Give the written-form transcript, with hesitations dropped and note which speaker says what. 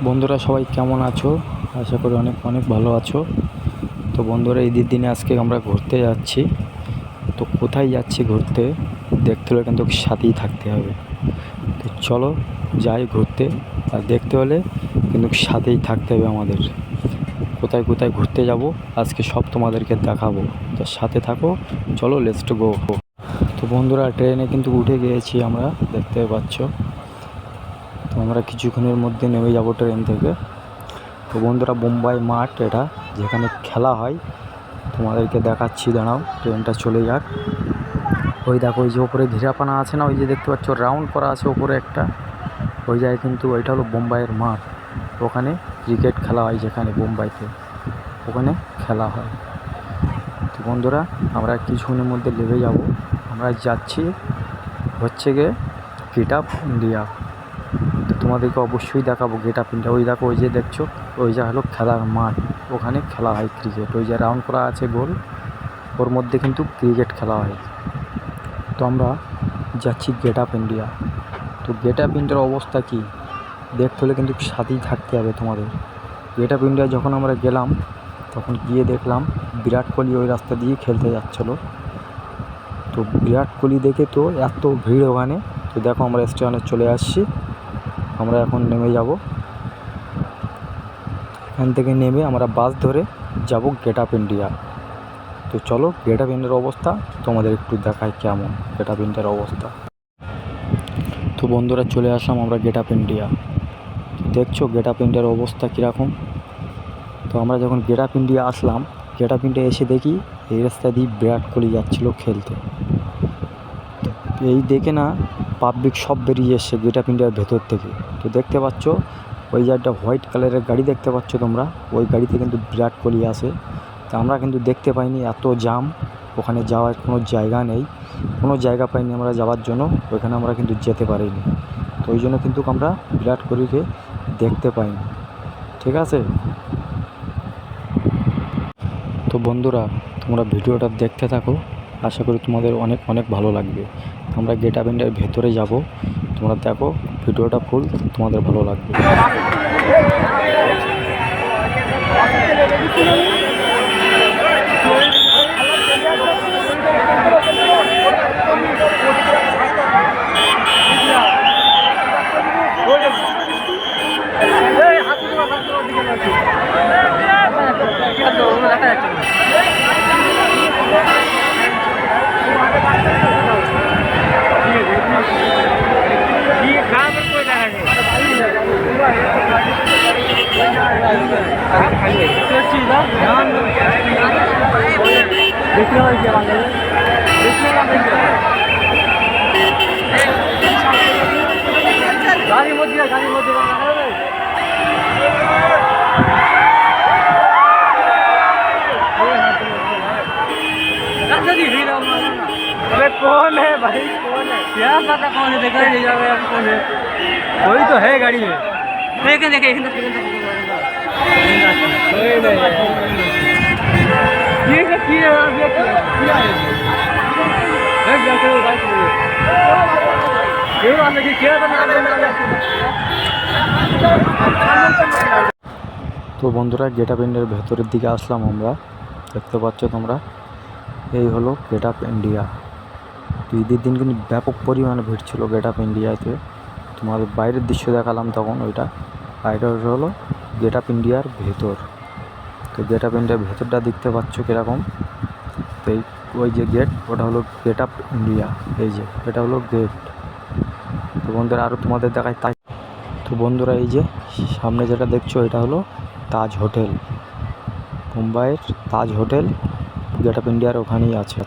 Speaker 1: বন্ধুরা সবাই কেমন আছো? আশা করি অনেক অনেক ভালো আছো। তো বন্ধুরা ঈদের দিনে আজকে আমরা ঘুরতে যাচ্ছি। তো কোথায় যাচ্ছি ঘুরতে দেখতে হলে কিন্তু সাথেই থাকতে হবে। তো চলো যাই ঘুরতে, আর দেখতে হলে কিন্তু সাথেই থাকতে হবে আমাদের। কোথায় কোথায় ঘুরতে যাব আজকে সব তোমাদেরকে দেখাবো। তো সাথে থাকো, চলো লেটস গো। তো বন্ধুরা ট্রেনে কিন্তু উঠে গিয়েছি আমরা, দেখতে পাচ্ছ। তো আমরা কিছুক্ষণের মধ্যে নেমে যাব ট্রেন থেকে। তো বন্ধুরা বোম্বাই মাঠ এটা, যেখানে খেলা হয়, তোমাদেরকে দেখাচ্ছি, দাঁড়াও ট্রেনটা চলে যাক। ওই দেখো ওই যে ওপরে ঘিরাপানা আছে না, ওই যে দেখতে পাচ্ছ রাউন্ড করা আছে ওপরে একটা, ওই জায়গায় কিন্তু ওইটা হলো বোম্বাইয়ের মাঠ। ওখানে ক্রিকেট খেলা হয়, যেখানে বোম্বাইতে ওখানে খেলা হয়। তো বন্ধুরা আমরা কিছুক্ষণের মধ্যে নেমে যাব। আমরা যাচ্ছি হচ্ছে গিয়ে গেট আপ ইন্ডিয়া। তো তোমাদেরকে অবশ্যই দেখাবো গেট আপ ইন্ডিয়া। ওই দেখো ওই যে দেখছো, ওই যা হলো খেলার মাঠ, ওখানে খেলা হয় ক্রিকেট। ওই যে রাউন্ড করা আছে গোল, ওর মধ্যে কিন্তু ক্রিকেট খেলা হয়। তো আমরা যাচ্ছি গেট আপ ইন্ডিয়া। তো গেট আপ ইন্ডিয়ার অবস্থা কী দেখতে হলে কিন্তু সাথেই থাকতে হবে তোমাদের। গেট আপ ইন্ডিয়া যখন আমরা গেলাম, তখন গিয়ে দেখলাম বিরাট কোহলি ওই রাস্তা দিয়ে খেলতে যাচ্ছিলো। তো বিরাট কোহলি দেখে তো এত ভিড় ওখানে। তো দেখো আমরা স্টেশনে চলে আসছি, আমরা এখন নেমে যাব। এখান থেকে নেমে আমরা বাস ধরে যাব গেট আপ ইন্ডিয়া। তো চলো গেট আপ ইন্ডিয়ার অবস্থা তোমাদের একটু দেখাই কেমন গেট আপ ইন্ডিয়ার অবস্থা। তো বন্ধুরা চলে আসলাম আমরা গেট আপ ইন্ডিয়া। দেখছো গেট আপ ইন্ডিয়ার অবস্থা কীরকম। তো আমরা যখন গেট আপ ইন্ডিয়া আসলাম, গেট আপ ইন্ডিয়া এসে দেখি এই রাস্তা দিয়ে বিরাট কোহলি যাচ্ছিলো খেলতে। এই দেখে না পাবলিক সব বেরিয়ে এসছে গেট আপ ইন্ডিয়ার ভেতর থেকে। তো দেখতে পাচ্ছ ওই যে একটা হোয়াইট কালারের গাড়ি দেখতে পাচ্ছ তোমরা, ওই গাড়িতে কিন্তু বিরাট কোহলি আসে। তা আমরা কিন্তু দেখতে পাইনি, এত জাম, ওখানে যাওয়ার কোনো জায়গা নেই, কোনো জায়গা পাইনি আমরা যাওয়ার জন্য, ওইখানে আমরা কিন্তু যেতে পারিনি। তো ওই জন্য কিন্তু আমরা বিরাট কোহলিকে দেখতে পাইনি, ঠিক আছে। তো বন্ধুরা তোমরা ভিডিওটা দেখতে থাকো, আশা করি তোমাদের অনেক অনেক ভালো লাগবে। আমরা গেট আপ ইন্ডিয়ার ভেতরে যাব, তোমরা দেখো ভিডিওটা ফুল, তোমাদের ভালো লাগবে। গাড়ির মধ্যে अरे कौन है भाई, कौन है? क्या पता कौन है, देखा नहीं जाएगा यार, कौन है? कोई तो है गाड़ी में। देखें देखें ये তো বন্ধুরা গেট আপ ইন্ডিয়ার ভেতরের দিকে আসলাম আমরা, দেখতে পাচ্ছ তোমরা, এই হলো গেট আপ ইন্ডিয়া। তো ঈদের দিন কিন্তু ব্যাপক পরিমাণে ভিড় ছিল গেট আপ ইন্ডিয়াতে। তোমাদের বাইরের দৃশ্য দেখালাম তখন, ওইটা বাইরে হলো গেট আপ ইন্ডিয়ার ভেতর। তো গেট আপ ইন্ডিয়ার ভেতরটা দেখতে পাচ্ছ কীরকম। তো ওই যে গেট, ওটা হলো গেট আপ ইন্ডিয়া, এই যে এটা হলো গেট। তো বন্ধুরা আরও তোমাদের দেখায় তাই। তো বন্ধুরা এই যে সামনে যেটা দেখছো, এটা হলো তাজ হোটেল, মুম্বাইয়ের তাজ হোটেল, গেট আপ ইন্ডিয়ার ওখানেই আছে।